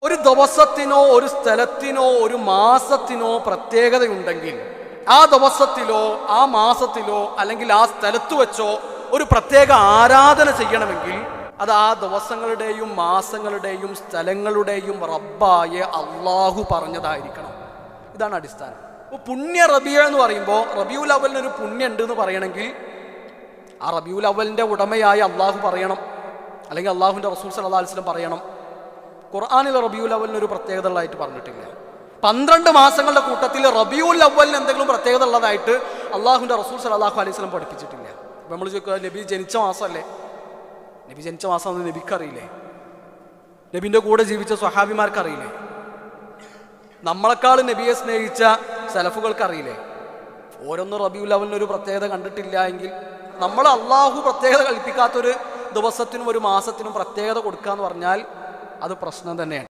ഒരു ദിവസത്തിനോ ഒരു സ്ഥലത്തിനോ ഒരു മാസത്തിനോ പ്രത്യേകതയുണ്ടെങ്കിൽ ആ ദിവസത്തിലോ ആ മാസത്തിലോ അല്ലെങ്കിൽ ആ സ്ഥലത്ത് വെച്ചോ ഒരു പ്രത്യേക ആരാധന ചെയ്യണമെങ്കിൽ അത് ആ ദിവസങ്ങളുടെയും മാസങ്ങളുടെയും സ്ഥലങ്ങളുടെയും റബ്ബായ അള്ളാഹു പറഞ്ഞതായിരിക്കണം. ഇതാണ് അടിസ്ഥാനം. ഇപ്പോൾ പുണ്യ റബിയ എന്ന് പറയുമ്പോൾ റബിയുൽ അവലിനൊരു പുണ്യുണ്ട് എന്ന് പറയണമെങ്കിൽ ആ റബിയുൽ അവലിൻ്റെ ഉടമയായ അള്ളാഹു പറയണം, അല്ലെങ്കിൽ അള്ളാഹുവിൻ്റെ റസൂൽ സല്ലല്ലാഹു അലൈഹി വസല്ലം പറയണം. ഖുർആനിൽ റബിയുൽ അവലിന് ഒരു പ്രത്യേകത ഉള്ളതായിട്ട് പറഞ്ഞിട്ടില്ല. 12 മാസങ്ങളുടെ കൂട്ടത്തിൽ റബിയുൽ അവലിന് എന്തെങ്കിലും പ്രത്യേകത ഉള്ളതായിട്ട് അള്ളാഹുവിൻ്റെ റസൂൽ സല്ലല്ലാഹു അലൈഹി വസല്ലം പഠിപ്പിച്ചിട്ടില്ല. അപ്പോൾ നമ്മൾ ചോദിക്കുക, നബി ജനിച്ച മാസമല്ലേ? നബി ജനിച്ച മാസം നബിക്കറിയില്ലേ? നബിൻ്റെ കൂടെ ജീവിച്ച സ്വഹാബിമാർക്കറിയില്ലേ? നമ്മളെക്കാൾ നബിയെ സ്നേഹിച്ച സലഫുകൾക്കറിയില്ലേ? ഓരോന്നും റബിയുൽ അവലിന് ഒരു പ്രത്യേകത കണ്ടിട്ടില്ല എങ്കിൽ നമ്മൾ അള്ളാഹു പ്രത്യേകത കൽപ്പിക്കാത്തൊരു ദിവസത്തിനും ഒരു മാസത്തിനും പ്രത്യേകത കൊടുക്കുക എന്ന് പറഞ്ഞാൽ അത് പ്രശ്നം തന്നെയാണ്.